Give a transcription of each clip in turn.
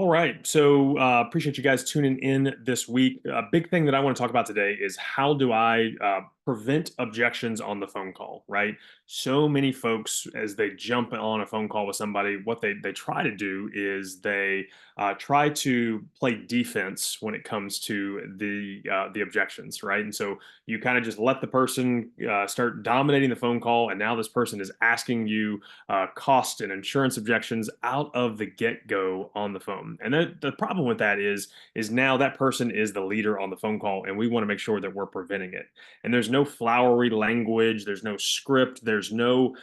All right. So appreciate you guys tuning in this week. A big thing that I want to talk about today is how do I prevent objections on the phone call, right? So many folks, as they jump on a phone call with somebody, what they try to do is they try to play defense when it comes to the objections, right? And so you kind of just let the person start dominating the phone call, and now this person is asking you cost and insurance objections out of the get-go on the phone. And the problem with that is now that person is the leader on the phone call, and we want to make sure that we're preventing it. And there's no flowery language, there's no script, there's no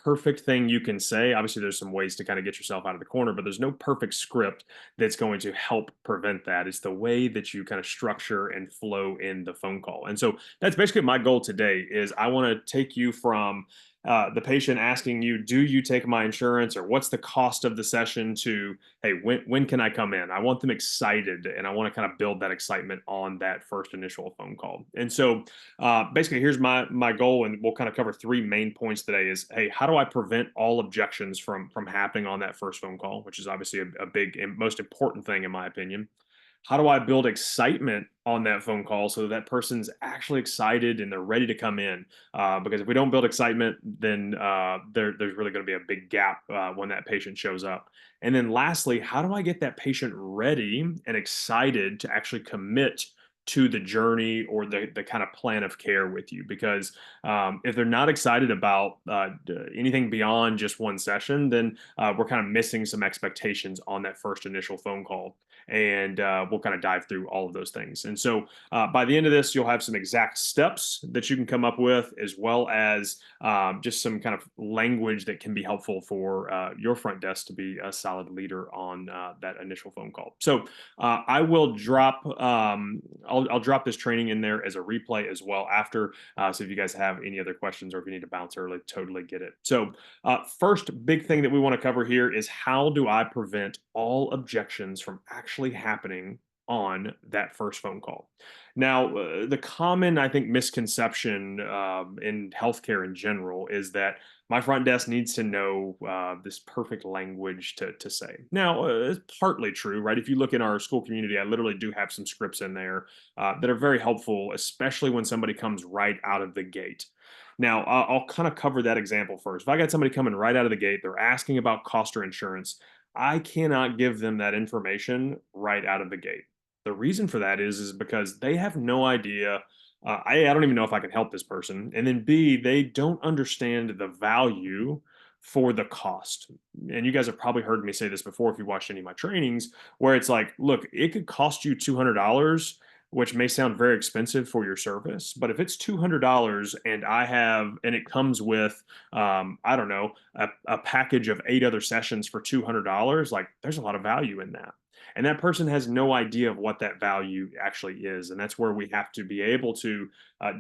perfect thing you can say. Obviously, there's some ways to kind of get yourself out of the corner, but there's no perfect script that's going to help prevent that. It's the way that you kind of structure and flow in the phone call. And so that's basically my goal today is I want to take you from the patient asking you, "Do you take my insurance?" or "What's the cost of the session?" to, "Hey, when can I come in?" I want them excited, and I want to kind of build that excitement on that first initial phone call. And so, basically, here's my goal, and we'll kind of cover three main points today. Is, hey, how do I prevent all objections from happening on that first phone call, which is obviously a big and most important thing in my opinion. How do I build excitement on that phone call so that person's actually excited and they're ready to come in? Because if we don't build excitement, then there's really going to be a big gap when that patient shows up. And then lastly, how do I get that patient ready and excited to actually commit to the journey or the kind of plan of care with you? Because if they're not excited about anything beyond just one session, then we're kind of missing some expectations on that first initial phone call. And we'll kind of dive through all of those things. And so by the end of this, you'll have some exact steps that you can come up with, as well as just some kind of language that can be helpful for your front desk to be a solid leader on that initial phone call. So I will drop, I'll drop this training in there as a replay as well after. So if you guys have any other questions or if you need to bounce early, totally get it. So first big thing that we want to cover here is how do I prevent all objections from actually happening on that first phone call? Now, the common, I think, misconception in healthcare in general is that my front desk needs to know this perfect language to say. Now, it's partly true, right? If you look in our school community, I literally do have some scripts in there that are very helpful, especially when somebody comes right out of the gate. Now, I'll kind of cover that example first. If I got somebody coming right out of the gate, they're asking about cost or insurance, I cannot give them that information right out of the gate. The reason for that is because they have no idea. I don't even know if I can help this person. And then B, they don't understand the value for the cost. And you guys have probably heard me say this before if you watched any of my trainings, where it's like, look, it could cost you $200, which may sound very expensive for your service, but if it's $200 and and it comes with, I don't know, a package of 8 other sessions for $200, like there's a lot of value in that. And that person has no idea of what that value actually is. And that's where we have to be able to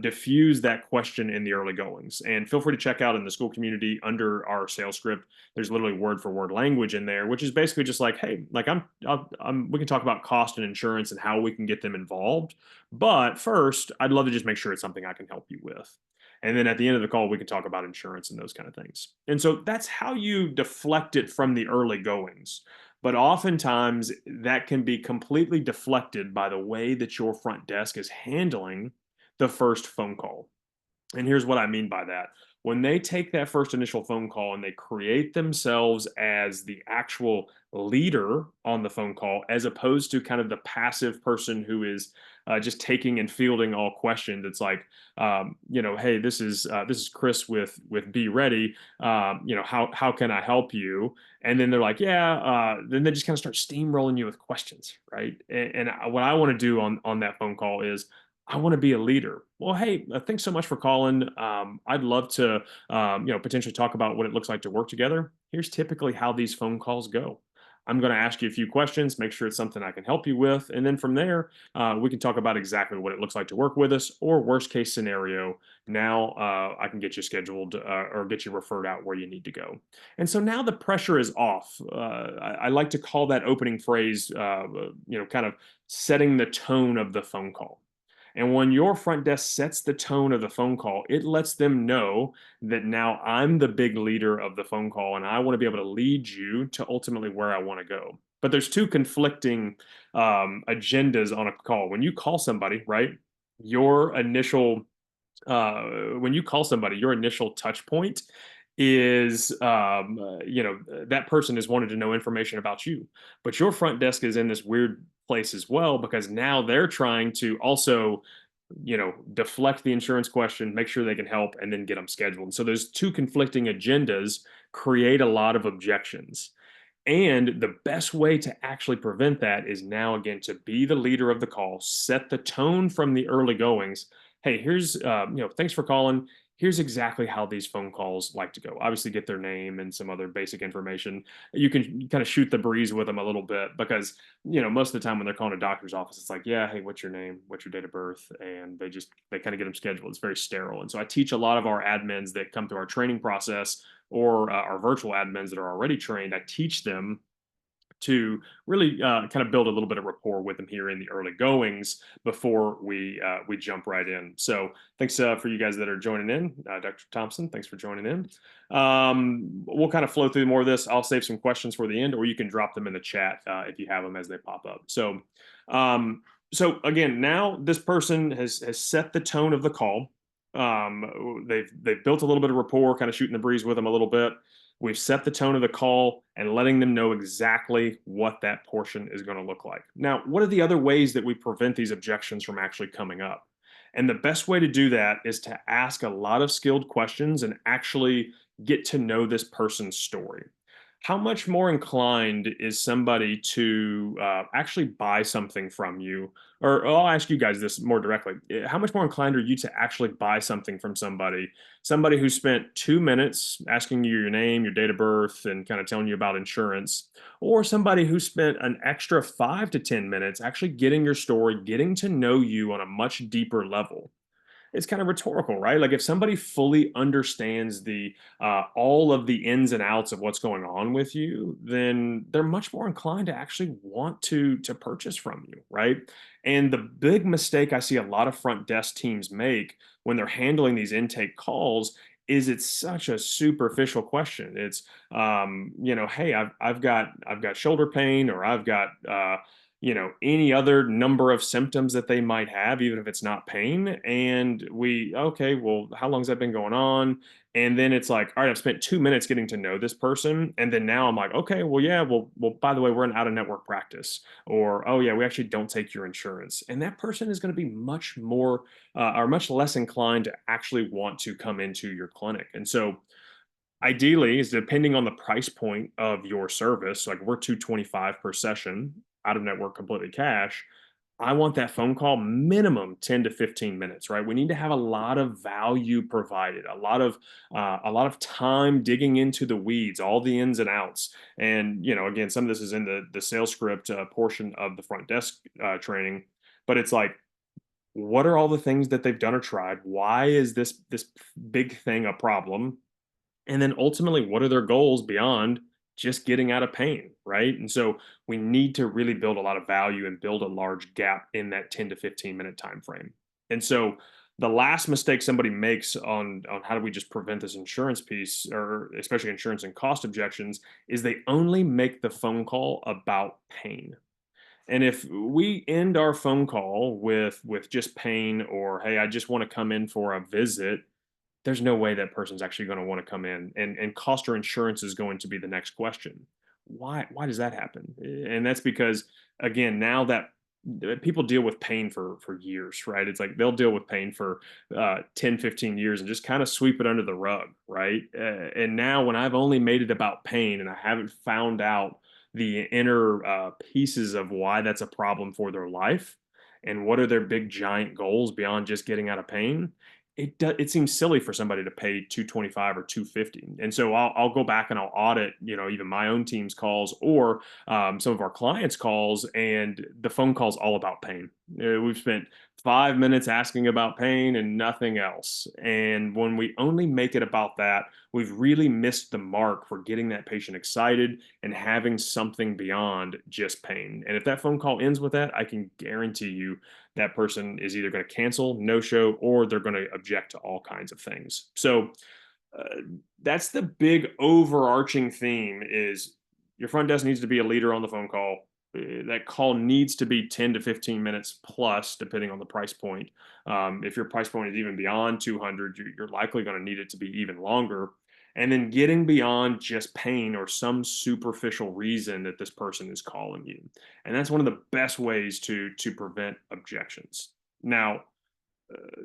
diffuse that question in the early goings. And feel free to check out in the school community under our sales script. There's literally word for word language in there, which is basically just like, hey, like we can talk about cost and insurance and how we can get them involved. But first, I'd love to just make sure it's something I can help you with. And then at the end of the call, we can talk about insurance and those kind of things. And so that's how you deflect it from the early goings. But oftentimes that can be completely deflected by the way that your front desk is handling the first phone call. And here's what I mean by that. When they take that first initial phone call and they create themselves as the actual leader on the phone call, as opposed to kind of the passive person who is just taking and fielding all questions, it's like, hey, this is Chris with Be Ready. How can I help you? And then they're like, yeah. Then they just kind of start steamrolling you with questions, right? And what I want to do on that phone call is I want to be a leader. Well, hey, thanks so much for calling. I'd love to, potentially talk about what it looks like to work together. Here's typically how these phone calls go. I'm going to ask you a few questions, make sure it's something I can help you with. And then from there, we can talk about exactly what it looks like to work with us, or worst case scenario, now I can get you scheduled or get you referred out where you need to go. And so now the pressure is off. I like to call that opening phrase, kind of setting the tone of the phone call. And when your front desk sets the tone of the phone call, it lets them know that now I'm the big leader of the phone call and I want to be able to lead you to ultimately where I want to go. But there's two conflicting agendas on a call. When you call somebody, right? Your initial when you call somebody, your initial touch point is that person is wanted to know information about you, but your front desk is in this weird place as well because now they're trying to also deflect the insurance question, make sure they can help, and then get them scheduled. And so those two conflicting agendas create a lot of objections. And the best way to actually prevent that is now again to be the leader of the call, set the tone from the early goings. Hey, here's thanks for calling. Here's exactly how these phone calls like to go. Obviously, get their name and some other basic information. You can kind of shoot the breeze with them a little bit because most of the time when they're calling a doctor's office, it's like, yeah, hey, what's your name? What's your date of birth? And they kind of get them scheduled. It's very sterile. And so I teach a lot of our admins that come through our training process or our virtual admins that are already trained. I teach them to really kind of build a little bit of rapport with them here in the early goings before we jump right in. So thanks for you guys that are joining in. Dr. Thompson, thanks for joining in. We'll kind of flow through more of this. I'll save some questions for the end, or you can drop them in the chat if you have them as they pop up. So again, now this person has set the tone of the call. They've built a little bit of rapport, kind of shooting the breeze with them a little bit. We've set the tone of the call and letting them know exactly what that portion is going to look like. Now, what are the other ways that we prevent these objections from actually coming up? And the best way to do that is to ask a lot of skilled questions and actually get to know this person's story. How much more inclined is somebody to actually buy something from you? Or I'll ask you guys this more directly. How much more inclined are you to actually buy something from somebody who spent 2 minutes asking you your name, your date of birth, and kind of telling you about insurance, or somebody who spent an extra 5 to 10 minutes actually getting your story, getting to know you on a much deeper level? It's kind of rhetorical, right? Like if somebody fully understands the all of the ins and outs of what's going on with you, then they're much more inclined to actually want to purchase from you, right? And the big mistake I see a lot of front desk teams make when they're handling these intake calls is it's such a superficial question. It's hey, I've got shoulder pain, or I've got any other number of symptoms that they might have, even if it's not pain. And okay, well, how long's that been going on? And then it's like, all right, I've spent 2 minutes getting to know this person. And then now I'm like, okay, well, yeah, well, by the way, we're an out of network practice. Or, oh, yeah, we actually don't take your insurance. And that person is going to be much more or much less inclined to actually want to come into your clinic. And so, ideally, is depending on the price point of your service, like we're 225 per session, out of network, completely cash. I want that phone call minimum 10 to 15 minutes, right? We need to have a lot of value provided, a lot of time digging into the weeds, all the ins and outs. And again, some of this is in the sales script portion of the front desk training, but it's like, what are all the things that they've done or tried? Why is this big thing a problem? And then ultimately, what are their goals beyond just getting out of pain, right? And so we need to really build a lot of value and build a large gap in that 10 to 15-minute time frame. And so the last mistake somebody makes on how do we just prevent this insurance piece, or especially insurance and cost objections, is they only make the phone call about pain. And if we end our phone call with just pain, or hey, I just want to come in for a visit, there's no way that person's actually going to want to come in, and cost or insurance is going to be the next question. Why does that happen? And that's because, again, now that people deal with pain for years, right? It's like they'll deal with pain for 10, 15 years and just kind of sweep it under the rug, right? And now when I've only made it about pain and I haven't found out the inner pieces of why that's a problem for their life and what are their big giant goals beyond just getting out of pain, it seems silly for somebody to pay 225 or 250. And so I'll go back and I'll audit, even my own team's calls, or some of our clients' calls, and the phone call's all about pain. We've spent 5 minutes asking about pain and nothing else. And when we only make it about that, we've really missed the mark for getting that patient excited and having something beyond just pain. And if that phone call ends with that, I can guarantee you that person is either going to cancel, no show, or they're going to object to all kinds of things. So uh, that's the big overarching theme is your front desk needs to be a leader on the phone call. That call needs to be 10 to 15 minutes plus, depending on the price point. If your price point is even beyond 200, you're likely going to need it to be even longer. And then getting beyond just pain or some superficial reason that this person is calling you. And that's one of the best ways to prevent objections. Now, uh,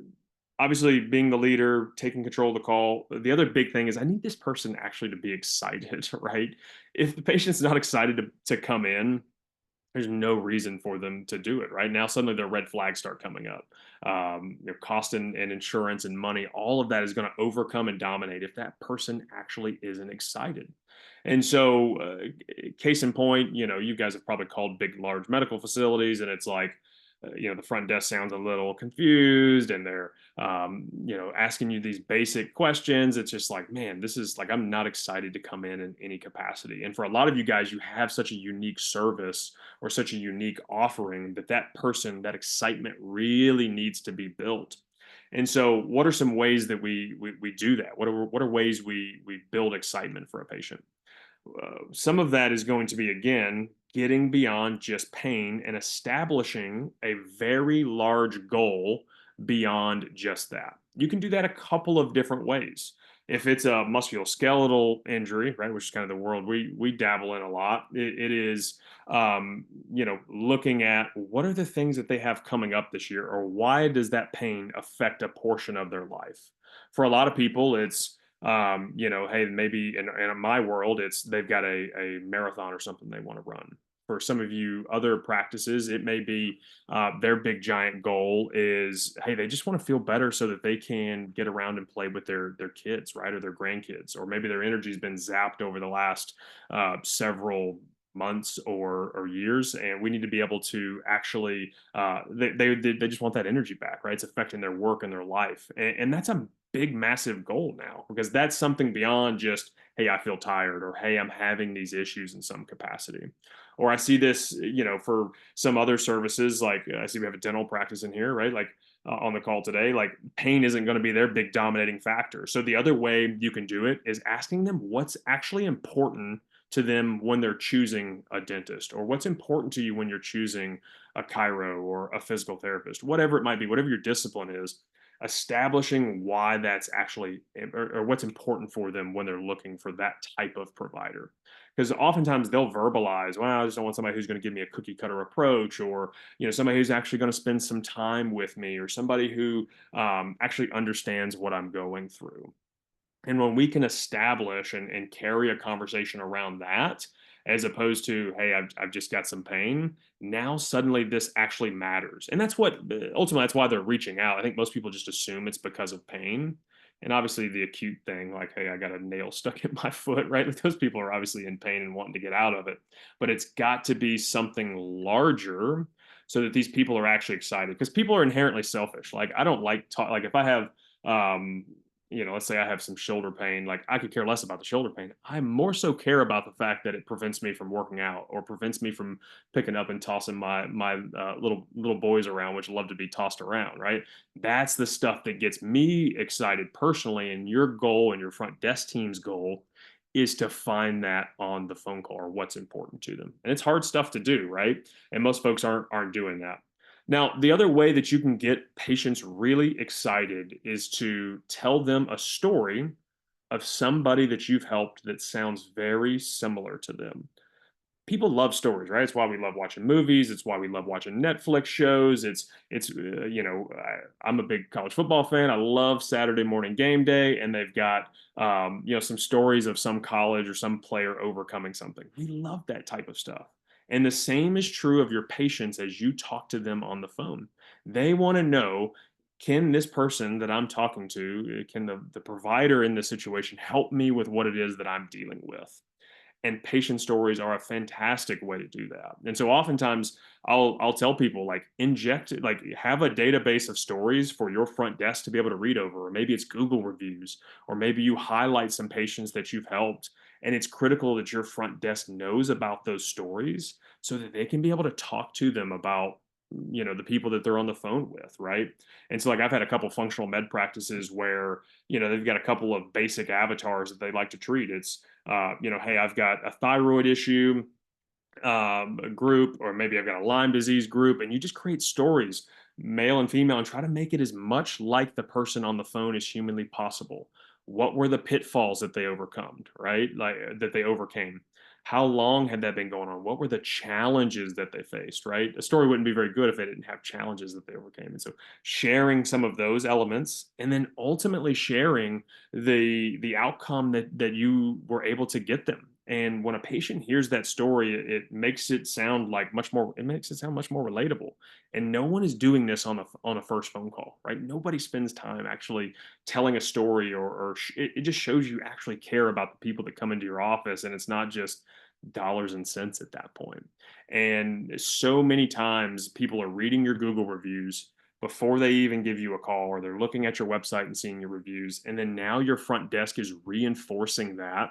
obviously being the leader, taking control of the call. The other big thing is I need this person actually to be excited, right? If the patient's not excited to come in, there's no reason for them to do it. Right now, suddenly their red flags start coming up. Cost and insurance and money, all of that is going to overcome and dominate if that person actually isn't excited. And so, case in point, you guys have probably called big, large medical facilities, and it's like, the front desk sounds a little confused, and they're, asking you these basic questions. It's just like, man, this is like I'm not excited to come in any capacity. And for a lot of you guys, you have such a unique service or such a unique offering that person, that excitement really needs to be built. And so, what are some ways that we do that? What are ways we build excitement for a patient? Some of that is going to be, again, getting beyond just pain and establishing a very large goal beyond just that. You can do that a couple of different ways. If it's a musculoskeletal injury, right, which is kind of the world we dabble in a lot, it is, looking at what are the things that they have coming up this year, or why does that pain affect a portion of their life? For a lot of people, it's hey, maybe in my world, it's they've got a marathon or something they want to run. For some of you other practices, it may be their big giant goal is, hey, they just want to feel better so that they can get around and play with their kids, right, or their grandkids, or maybe their energy's been zapped over the last several months or years, and we need to be able to actually they just want that energy back, right? It's affecting their work and their life, and that's a big massive goal now, because that's something beyond just, hey, I feel tired, or hey, I'm having these issues in some capacity. Or I see this, for some other services, like I see we have a dental practice in here, right? Like on the call today, like pain isn't going to be their big dominating factor. So the other way you can do it is asking them what's actually important to them when they're choosing a dentist, or what's important to you when you're choosing a chiro or a physical therapist, whatever it might be, whatever your discipline is. Establishing why that's actually, or what's important for them when they're looking for that type of provider. Because oftentimes they'll verbalize, well, I just don't want somebody who's going to give me a cookie cutter approach, or somebody who's actually going to spend some time with me, or somebody who actually understands what I'm going through. And when we can establish and carry a conversation around that, as opposed to, hey, I've just got some pain, now suddenly this actually matters. And that's what ultimately, that's why they're reaching out. I think most people just assume it's because of pain. And obviously, the acute thing, like, hey, I got a nail stuck in my foot, right? Like, those people are obviously in pain and wanting to get out of it. But it's got to be something larger so that these people are actually excited, because people are inherently selfish. Like, I don't like talk, like if I have um let's say I have some shoulder pain, like I could care less about the shoulder pain. I more so care about the fact that it prevents me from working out, or prevents me from picking up and tossing my little boys around, which love to be tossed around, right? That's the stuff that gets me excited personally. And your goal and your front desk team's goal is to find that on the phone call, or what's important to them. And it's hard stuff to do, right? And most folks aren't doing that. Now, the other way that you can get patients really excited is to tell them a story of somebody that you've helped that sounds very similar to them. People love stories, right? It's why we love watching movies. It's why we love watching Netflix shows. I'm a big college football fan. I love Saturday morning game day, and they've got some stories of some college or some player overcoming something. We love that type of stuff. And the same is true of your patients as you talk to them on the phone. They want to know, can this person that I'm talking to, can the provider in this situation help me with what it is that I'm dealing with? And patient stories are a fantastic way to do that. And so oftentimes I'll tell people like like have a database of stories for your front desk to be able to read over, or maybe it's Google reviews, or maybe you highlight some patients that you've helped. And it's critical that your front desk knows about those stories so that they can be able to talk to them about the people that they're on the phone with, right? And so like I've had a couple functional med practices where they've got a couple of basic avatars that they like to treat. It's hey, I've got a thyroid issue group, or maybe I've got a Lyme disease group, and you just create stories, male and female, and try to make it as much like the person on the phone as humanly possible. What were the pitfalls that they overcome, right? Like that they overcame? How long had that been going on? What were the challenges that they faced, right? A story wouldn't be very good if they didn't have challenges that they overcame. And so sharing some of those elements and then ultimately sharing the outcome that you were able to get them. And when a patient hears that story, it makes it sound like it makes it sound much more relatable. And no one is doing this on a first phone call, right? Nobody spends time actually telling a story, it just shows you actually care about the people that come into your office, and it's not just dollars and cents at that point. And so many times people are reading your Google reviews before they even give you a call, or they're looking at your website and seeing your reviews. And then now your front desk is reinforcing that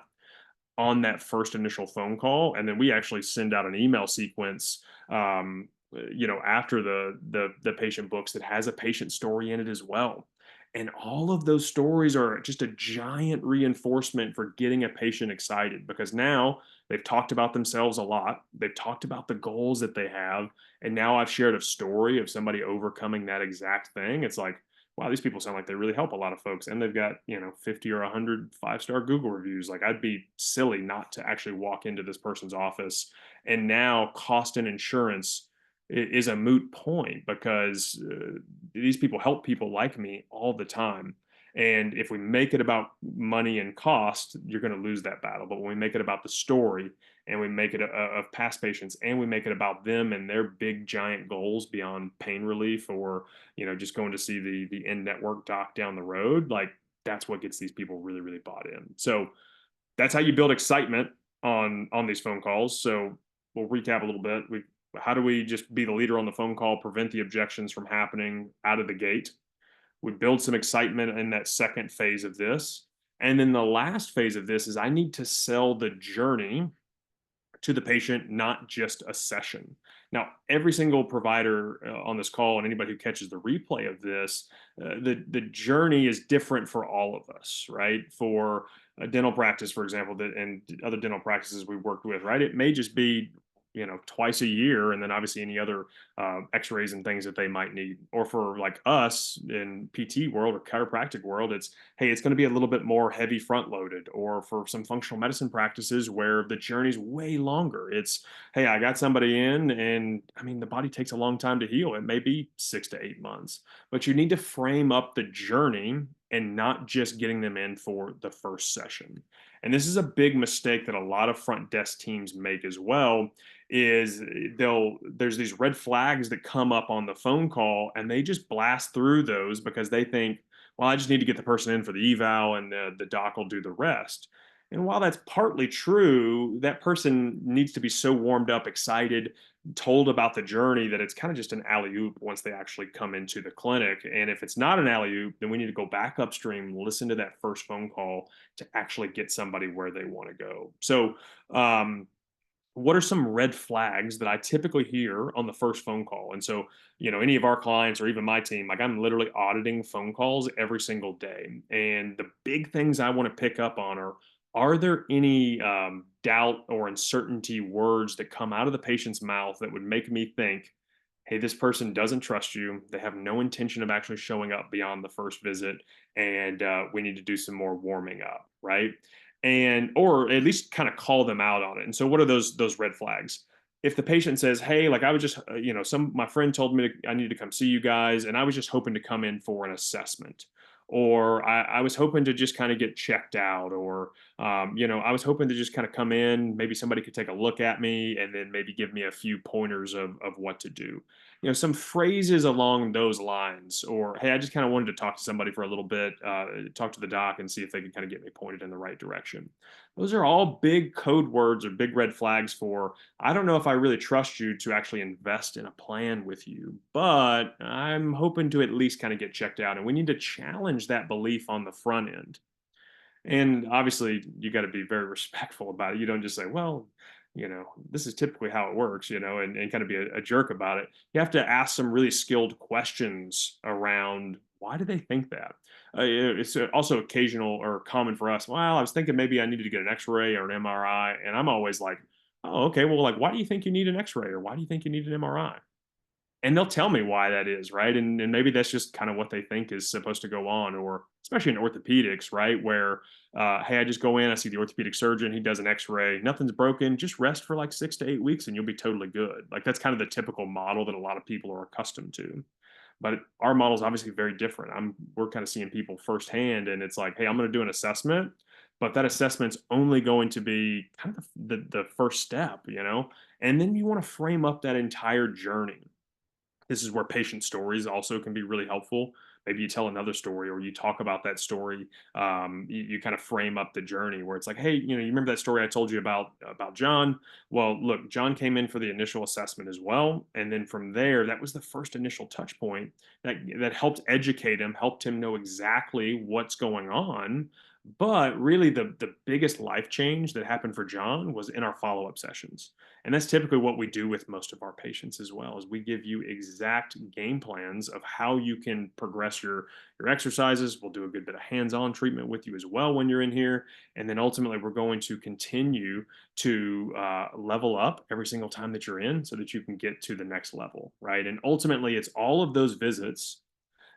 on that first initial phone call. And then we actually send out an email sequence, after the patient books, that has a patient story in it as well. And all of those stories are just a giant reinforcement for getting a patient excited, because now they've talked about themselves a lot. They've talked about the goals that they have. And now I've shared a story of somebody overcoming that exact thing. It's like, wow, these people sound like they really help a lot of folks. And they've got, 50 or 100 5-star Google reviews. Like, I'd be silly not to actually walk into this person's office. And now cost and insurance is a moot point, because these people help people like me all the time. And if we make it about money and cost, you're going to lose that battle. But when we make it about the story, and we make it of past patients, and we make it about them and their big giant goals beyond pain relief, or just going to see the in network doc down the road, like that's what gets these people really, really bought in. So that's how you build excitement on these phone calls. So we'll recap a little bit. How do we just be the leader on the phone call, prevent the objections from happening out of the gate? We build some excitement in that second phase of this. And then the last phase of this is I need to sell the journey to the patient, not just a session. Now, every single provider on this call, and anybody who catches the replay of this, the journey is different for all of us, right? For a dental practice, for example, and other dental practices we worked with, right? It may just be twice a year, and then obviously any other x-rays and things that they might need. Or for like us in PT world or chiropractic world, it's, hey, it's going to be a little bit more heavy front loaded. Or for some functional medicine practices where the journey's way longer, it's, hey, I got somebody in, and I mean, the body takes a long time to heal. It may be 6 to 8 months, but you need to frame up the journey and not just getting them in for the first session. And this is a big mistake that a lot of front desk teams make as well, is there's these red flags that come up on the phone call, and they just blast through those because they think, well, I just need to get the person in for the eval, and the doc will do the rest. And while that's partly true, that person needs to be so warmed up, excited, told about the journey, that it's kind of just an alley-oop once they actually come into the clinic. And if it's not an alley-oop, then we need to go back upstream, listen to that first phone call to actually get somebody where they want to go. So, what are some red flags that I typically hear on the first phone call? And so, any of our clients or even my team, like I'm literally auditing phone calls every single day. And the big things I want to pick up on are there any doubt or uncertainty words that come out of the patient's mouth that would make me think, hey, this person doesn't trust you. They have no intention of actually showing up beyond the first visit. And we need to do some more warming up, right? And or at least kind of call them out on it. And so what are those red flags? If the patient says, hey, like I was just my friend told me I need to come see you guys, and I was just hoping to come in for an assessment, or I was hoping to just kind of get checked out, or I was hoping to just kind of come in, maybe somebody could take a look at me and then maybe give me a few pointers of what to do. Some phrases along those lines. Or, hey, I just kind of wanted to talk to somebody for a little bit, talk to the doc and see if they could kind of get me pointed in the right direction. Those are all big code words or big red flags for, I don't know if I really trust you to actually invest in a plan with you, but I'm hoping to at least kind of get checked out. And we need to challenge that belief on the front end. And obviously, you got to be very respectful about it. You don't just say, well, this is typically how it works, and kind of be a jerk about it. You have to ask some really skilled questions around why do they think that? It's also occasional or common for us. Well, I was thinking maybe I needed to get an x ray or an MRI. And I'm always like, oh, okay, well, like, why do you think you need an x ray or why do you think you need an MRI? And they'll tell me why that is, right? And maybe that's just kind of what they think is supposed to go on, or especially in orthopedics, right? Where, hey, I just go in, I see the orthopedic surgeon, he does an X-ray, nothing's broken, just rest for like 6 to 8 weeks, and you'll be totally good. Like that's kind of the typical model that a lot of people are accustomed to. But our model is obviously very different. We're kind of seeing people firsthand, and it's like, hey, I'm going to do an assessment, but that assessment's only going to be kind of the first step. And then you want to frame up that entire journey. This is where patient stories also can be really helpful. Maybe you tell another story or you talk about that story. You kind of frame up the journey where it's like, hey, you remember that story I told you about John? Well, look, John came in for the initial assessment as well, and then from there, that was the first initial touch point that helped educate him, helped him know exactly what's going on. But really, the biggest life change that happened for John was in our follow up sessions. And that's typically what we do with most of our patients as well, is we give you exact game plans of how you can progress your exercises. We'll do a good bit of hands-on treatment with you as well when you're in here. And then ultimately we're going to continue to level up every single time that you're in so that you can get to the next level, right? And ultimately it's all of those visits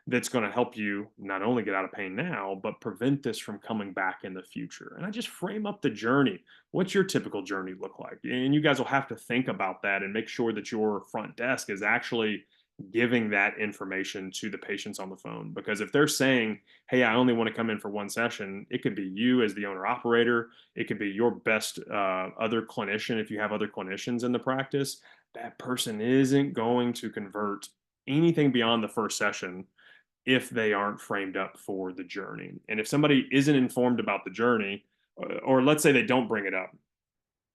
that's going to help you not only get out of pain now, but prevent this from coming back in the future. And I just frame up the journey. What's your typical journey look like? And you guys will have to think about that and make sure that your front desk is actually giving that information to the patients on the phone. Because if they're saying, hey, I only want to come in for one session, it could be you as the owner operator. It could be your best other clinician if you have other clinicians in the practice. That person isn't going to convert anything beyond the first session if they aren't framed up for the journey. And if somebody isn't informed about the journey, or let's say they don't bring it up,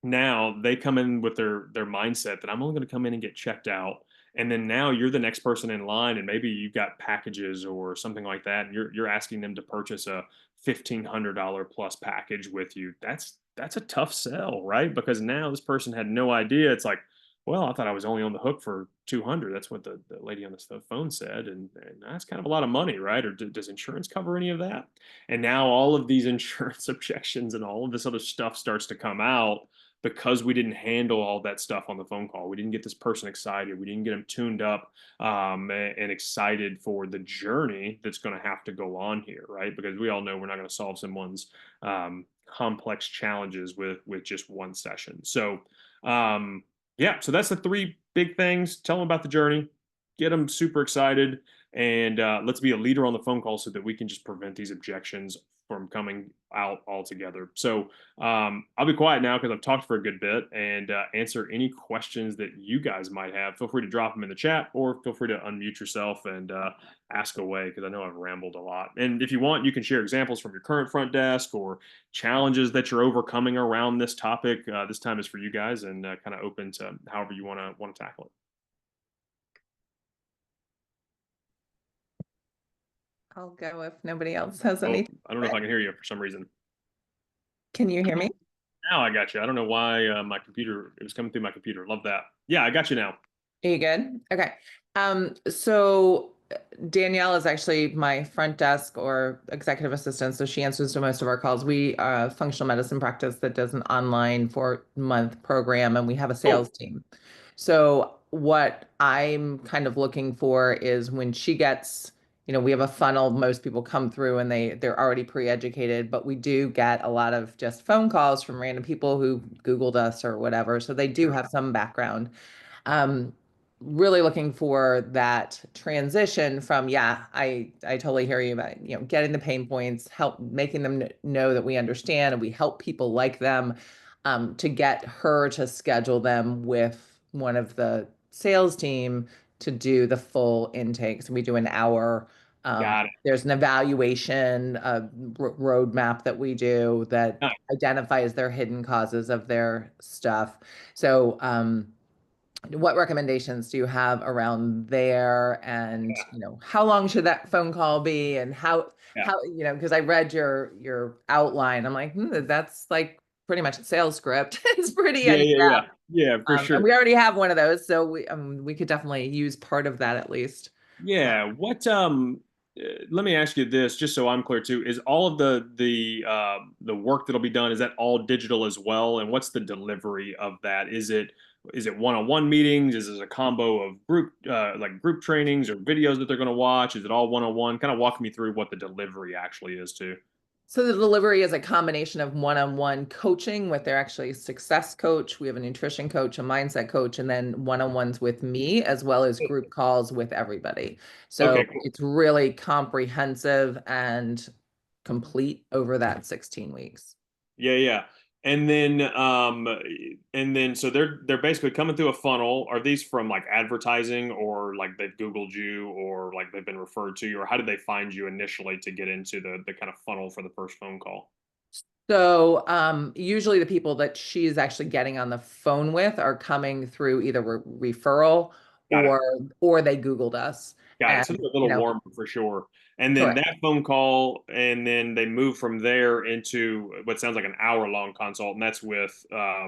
now they come in with their mindset that I'm only going to come in and get checked out. And then now you're the next person in line, and maybe you've got packages or something like that, and you're asking them to purchase a $1,500 plus package with you. That's a tough sell, right? Because now this person had no idea. It's like, well, I thought I was only on the hook for 200. That's what the lady on the phone said, and that's kind of a lot of money, right? Or does insurance cover any of that? And now all of these insurance objections and all of this other stuff starts to come out because we didn't handle all that stuff on the phone call. We didn't get this person excited. We didn't get them tuned up and excited for the journey that's going to have to go on here, right? Because we all know we're not going to solve someone's complex challenges with just one session. So, yeah, so that's the three big things. Tell them about the journey, get them super excited, and let's be a leader on the phone call so that we can just prevent these objections from coming out altogether. So I'll be quiet now because I've talked for a good bit, and answer any questions that you guys might have. Feel free to drop them in the chat, or feel free to unmute yourself and ask away, because I know I've rambled a lot. And if you want, you can share examples from your current front desk or challenges that you're overcoming around this topic. This time is for you guys, and kind of open to however you want to tackle it. I'll go if nobody else has anything. I don't know if I can hear you for some reason. Can you hear me? Now I got you. I don't know why my computer, it was coming through my computer. Love that. Yeah, I got you now. Are you good? Okay. So Danielle is actually my front desk or executive assistant, so she answers to most of our calls. We are a functional medicine practice that does an online 4-month program, and we have a sales team. So what I'm kind of looking for is when she gets, we have a funnel, most people come through and they're already pre-educated, but we do get a lot of just phone calls from random people who Googled us or whatever. So they do have some background. Really looking for that transition from, yeah, I totally hear you about, getting the pain points, help making them know that we understand and we help people like them, to get her to schedule them with one of the sales team to do the full intake. So we do an hour Got it. There's an evaluation roadmap that we do that Nice. identifies their hidden causes of their stuff. So, what recommendations do you have around there? And, how long should that phone call be? And Yeah. because I read your outline, I'm like, that's like pretty much a sales script. It's pretty Yeah. in Yeah. Yeah. depth. Yeah. For And sure. we already have one of those, so we could definitely use part of that at least. Yeah. Let me ask you this, just so I'm clear too. Is all of the work that'll be done, is that all digital as well? And what's the delivery of that? Is it one-on-one meetings? Is it a combo of group trainings or videos that they're going to watch? Is it all one-on-one? Kind of walk me through what the delivery actually is too. So the delivery is a combination of one-on-one coaching with their actually success coach. We have a nutrition coach, a mindset coach, and then one-on-ones with me, as well as group calls with everybody. So Okay, cool. it's really comprehensive and complete over that 16 weeks. Yeah, yeah. And then so they're basically coming through a funnel. Are these from like advertising, or like they've Googled you, or like they've been referred to you, or how did they find you initially to get into the kind of funnel for the first phone call? So usually the people that she's actually getting on the phone with are coming through either referral Got it. or they Googled us. Got it. And, So they're a you little know, warmer for sure. And then correct. that phone call, and then they move from there into what sounds like an hour-long consult, and that's with a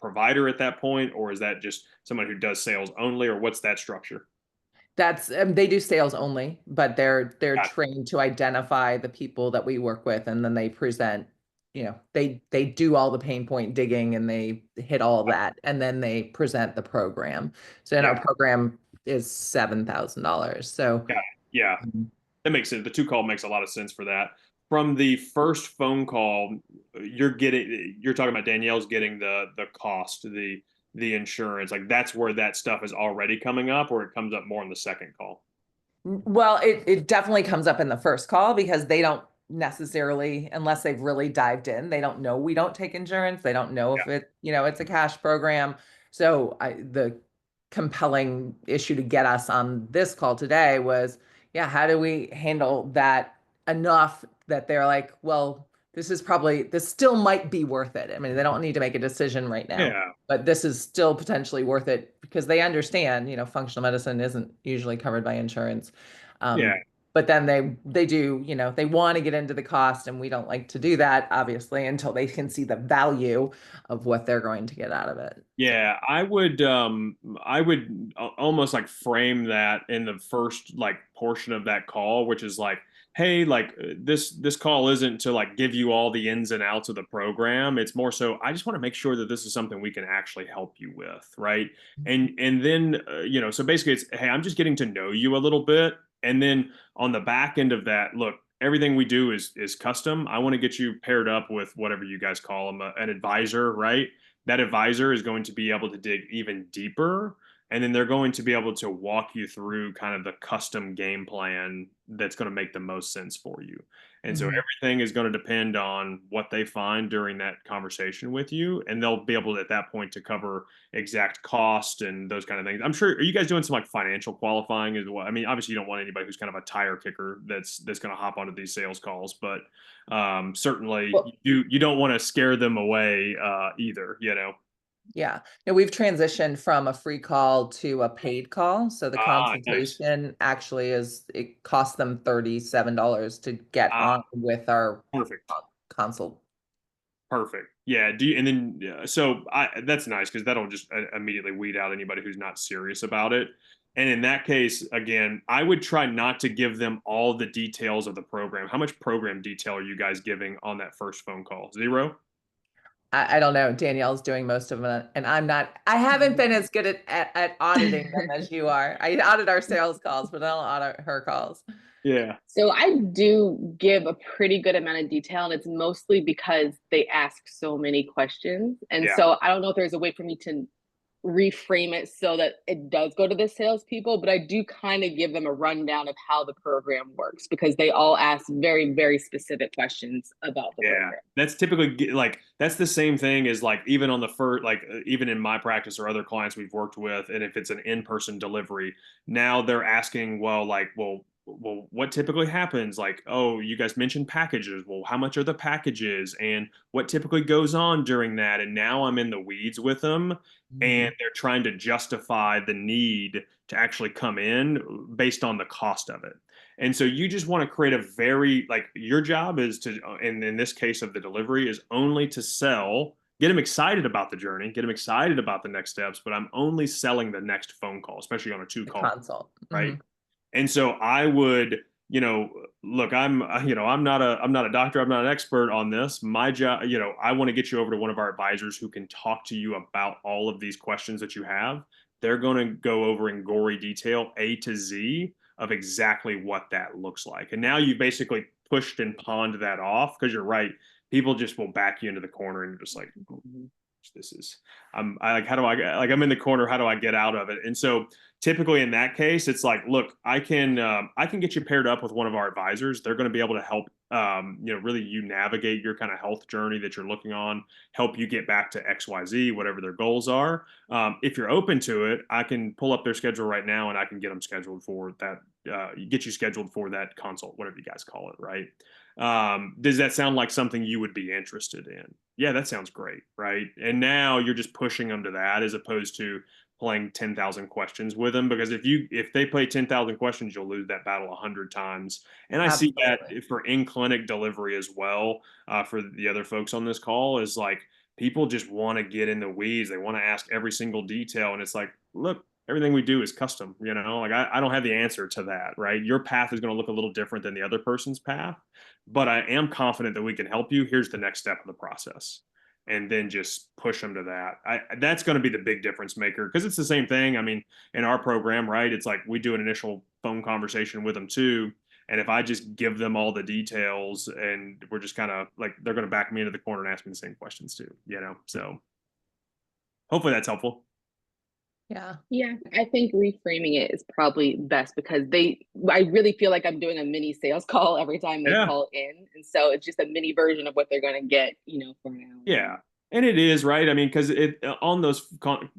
provider at that point, or is that just someone who does sales only, or what's that structure? That's they do sales only, but they're Got it. trained to identify the people that we work with, and then they present, they do all the pain point digging and they hit all that, and then they present the program. So in Yeah, our program is $7,000. So got it. Yeah, um, that makes sense. The two call makes a lot of sense for that. From the first phone call, you're talking about Danielle's getting the cost, the insurance, like that's where that stuff is already coming up, or it comes up more in the second call. well, it definitely comes up in the first call because they don't necessarily, unless they've really dived in, they don't know we don't take insurance. They don't know Yeah, if it's a cash program. So the compelling issue to get us on this call today was, yeah, how do we handle that enough that they're like, well, this still might be worth it. I mean, they don't need to make a decision right now, yeah, but this is still potentially worth it because they understand, functional medicine isn't usually covered by insurance. yeah. But then they do, they want to get into the cost, and we don't like to do that, obviously, until they can see the value of what they're going to get out of it. So, Yeah, I would almost like frame that in the first like portion of that call, which is like, hey, like this call isn't to like give you all the ins and outs of the program. It's more so I just want to make sure that this is something we can actually help you with, right? And then so basically it's, hey, I'm just getting to know you a little bit, and then on the back end of that, look, everything we do is custom. I want to get you paired up with whatever you guys call them, an advisor, right? That advisor is going to be able to dig even deeper, and then they're going to be able to walk you through kind of the custom game plan that's going to make the most sense for you. And so mhm. everything is going to depend on what they find during that conversation with you, and they'll be able at that point to cover exact cost and those kind of things. I'm sure, are you guys doing some like financial qualifying as well? I mean, obviously you don't want anybody who's kind of a tire kicker that's going to hop onto these sales calls, but certainly Well, you don't want to scare them away either. yeah. No, we've transitioned from a free call to a paid call. So the Ah, nice. consultation actually it costs them $37 to get Ah, on with our perfect. consult. Perfect. Yeah. Do you, and then so that's nice because that'll just immediately weed out anybody who's not serious about it. And in that case, again, I would try not to give them all the details of the program. How much program detail are you guys giving on that first phone call? Zero? I don't know. Danielle's doing most of them, and I'm not. I haven't been as good at auditing them as you are. I audit our sales calls, but I don't audit her calls. Yeah. So I do give a pretty good amount of detail, and it's mostly because they ask so many questions. And Yeah. so I don't know if there's a way for me to reframe it so that it does go to the salespeople, but I do kind of give them a rundown of how the program works because they all ask very, very specific questions about the Yeah, program. that's typically like that's the same thing as like even on the first like even in my practice or other clients we've worked with, and if it's an in-person delivery, now they're asking, well, like, well, well, what typically happens? Like, oh, you guys mentioned packages. Well, how much are the packages, and what typically goes on during that? And now I'm in the weeds with them, and they're trying to justify the need to actually come in based on the cost of it. And so you just want to create a very, like, your job is to, and in this case of the delivery, is only to sell, get them excited about the journey, get them excited about the next steps, but I'm only selling the next phone call, especially on a two The call, consult. right? And so I would, look, I'm not a doctor, I'm not an expert on this. My job, I want to get you over to one of our advisors who can talk to you about all of these questions that you have. They're going to go over in gory detail, A to Z, of exactly what that looks like. And now you've basically pushed and pawned that off, because you're right. People just will back you into the corner, and you're just like, oh, this is, I like, how do I, like, I'm in the corner, how do I get out of it? And so typically in that case, it's like, look, I can get you paired up with one of our advisors. They're going to be able to help, really you navigate your kind of health journey that you're looking on, help you get back to XYZ, whatever their goals are. If you're open to it, I can pull up their schedule right now, and I can get them scheduled for that, get you scheduled for that consult, whatever you guys call it, right? Does that sound like something you would be interested in? Yeah, that sounds great, right? And now you're just pushing them to that, as opposed to playing 10,000 questions with them, because if they play 10,000 questions, you'll lose that battle 100 times. And I see that for in-clinic delivery as well. For the other folks on this call, is like, people just want to get in the weeds. They want to ask every single detail, and it's like, look, everything we do is custom. Like, I don't have the answer to that, right? Your path is going to look a little different than the other person's path, but I am confident that we can help you. Here's the next step of the process. And then just push them to that. That's going to be the big difference maker, because it's the same thing. I mean, in our program, right? It's like we do an initial phone conversation with them too. And if I just give them all the details, and we're just kind of like, they're going to back me into the corner and ask me the same questions too, So hopefully that's helpful. Yeah. Yeah, I think reframing it is probably best, because I really feel like I'm doing a mini sales call every time they call in. And so it's just a mini version of what they're going to get, for now. Yeah. And it is, right? I mean, because on those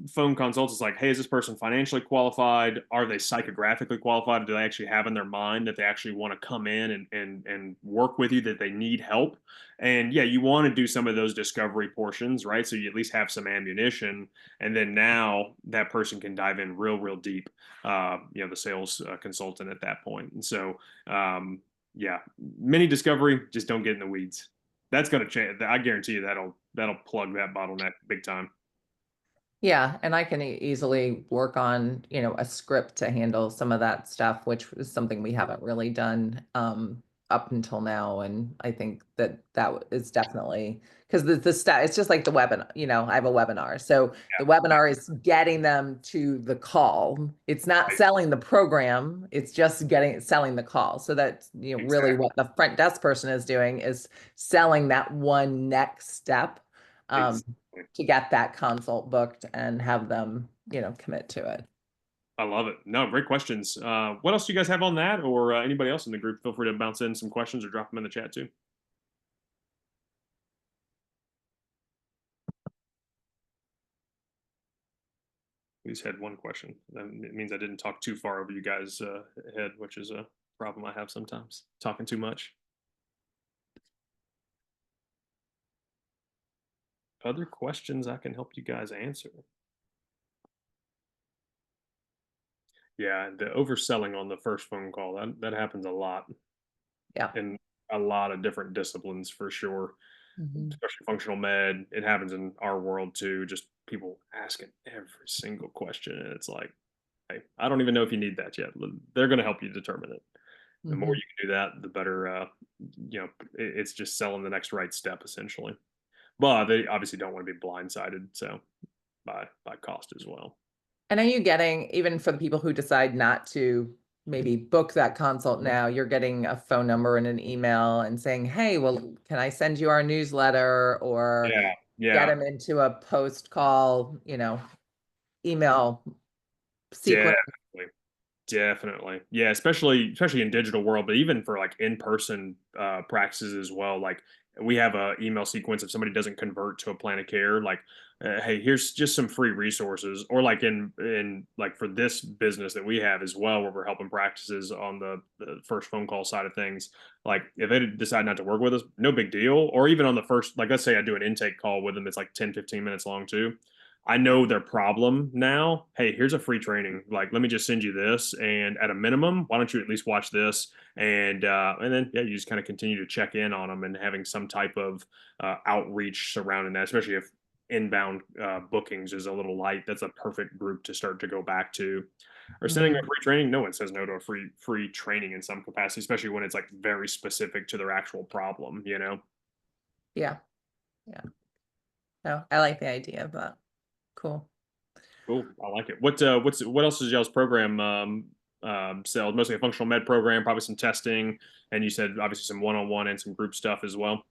phone consults, it's like, hey, is this person financially qualified? Are they psychographically qualified? Do they actually have in their mind that they actually want to come in and work with you, that they need help? And yeah, you want to do some of those discovery portions, right? So you at least have some ammunition. And then now that person can dive in real deep, the sales consultant at that point. And so, yeah, mini discovery, just don't get in the weeds. That's going to change. I guarantee you that'll plug that bottleneck big time. Yeah, and I can easily work on, a script to handle some of that stuff, which is something we haven't really done up until now. And I think that is definitely, because the stat, it's just like the webinar, I have a webinar. So the webinar is getting them to the call. It's not selling the program, it's just selling the call. So that's, really what the front desk person is doing, is selling that one next step. To get that consult booked and have them, commit to it. I love it. No, great questions. What else do you guys have on that, or anybody else in the group? Feel free to bounce in some questions or drop them in the chat too. We just had one question. It means I didn't talk too far over you guys' head, which is a problem I have sometimes, talking too much. Other questions I can help you guys answer? Yeah, the overselling on the first phone call, that happens a lot. Yeah. In a lot of different disciplines, for sure. Especially functional med. It happens in our world too. Just people asking every single question, and it's like, hey, I don't even know if you need that yet. They're going to help you determine it. The more you can do that, the better. It's just selling the next right step, essentially. But they obviously don't want to be blindsided, so by cost as well. And are you getting, even for the people who decide not to maybe book that consult now, you're getting a phone number and an email and saying, hey, well, can I send you our newsletter, or get them into a post call, email sequence? Definitely. Yeah, especially in digital world, but even for like in-person practices as well. Like, we have a email sequence if somebody doesn't convert to a plan of care, like, hey, here's just some free resources, or like in like for this business that we have as well, where we're helping practices on the first phone call side of things. Like if they decide not to work with us, no big deal. Or even on the first, like let's say I do an intake call with them, it's like 10-15 minutes long too. I know their problem now. Hey, here's a free training. Like, let me just send you this, and at a minimum, why don't you at least watch this? And then yeah, you just kind of continue to check in on them and having some type of outreach surrounding that, especially if inbound bookings is a little light. That's a perfect group to start to go back to. Or sending a Mhm. free training. No one says no to a free training in some capacity, especially when it's like very specific to their actual problem. You know. Yeah. Yeah. No, I like the idea of that. Cool. Cool. I like it. What else is y'all's program sell? Mostly a functional med program, probably some testing, and you said obviously some one-on-one and some group stuff as well.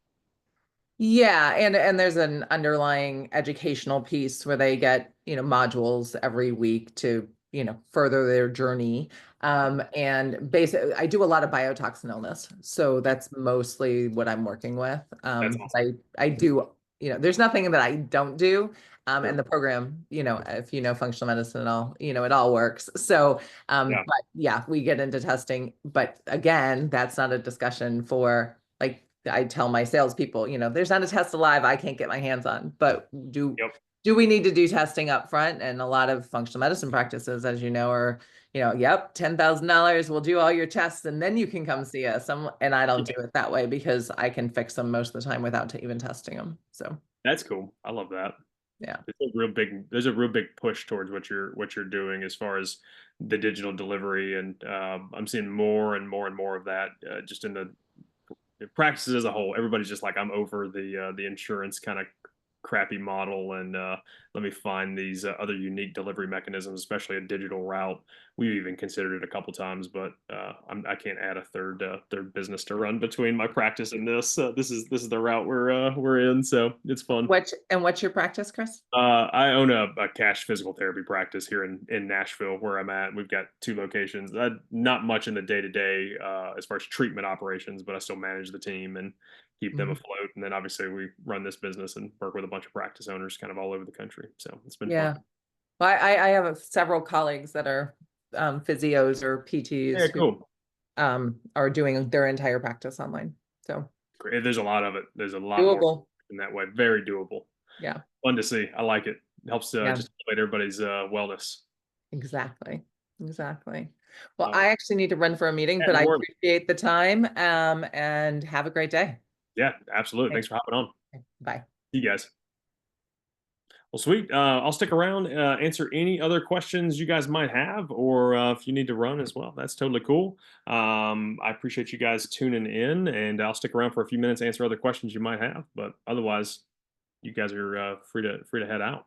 Yeah, and there's an underlying educational piece where they get, modules every week to, further their journey. And basically I do a lot of biotoxin illness. So that's mostly what I'm working with. That's I do, there's nothing that I don't do. awesome. And the program, if you know functional medicine and all, it all works. So, Yeah. but yeah, we get into testing, but again, that's not a discussion for like, I tell my salespeople, there's not a test alive I can't get my hands on, but Yep. do we need to do testing up front? And a lot of functional medicine practices, as you know, are, yep, $10,000, we'll do all your tests and then you can come see us. And I don't do it that way because I can fix them most of the time without even testing them. So That's cool. I love that. yeah. There's a real big push towards what you're doing as far as the digital delivery, and I'm seeing more and more and more of that just in the practices as a whole. Everybody's just like, I'm over the insurance kind of crappy model, and let me find these other unique delivery mechanisms, especially a digital route. We've even considered it a couple times, but I can't add a third business to run between my practice and this. This is the route we're in, so it's fun. What's your practice, Chris? I own a cash physical therapy practice here in Nashville, where I'm at. We've got 2 locations. Not much in the day to day as far as treatment operations, but I still manage the team and keep them Mhm. afloat. And then obviously we run this business and work with a bunch of practice owners kind of all over the country. So it's been fun. Yeah. Well, I have several colleagues that are physios or Yeah, PTs who cool. are doing their entire practice online. So Great. There's a lot of it. There's a lot more doable. in that way. Very doable. Yeah. Fun to see. I like it. Helps Yeah. just elevate everybody's wellness. Exactly. Exactly. Well, Uh, I actually need to run for a meeting, yeah, but no I worries. appreciate the time, and have a great day. Yeah, absolutely. Thanks. Thanks for hopping on. Bye. You guys. Well, sweet. I'll stick around, answer any other questions you guys might have, or if you need to run as well, that's totally cool. I appreciate you guys tuning in, and I'll stick around for a few minutes, answer other questions you might have. But otherwise, you guys are free to head out.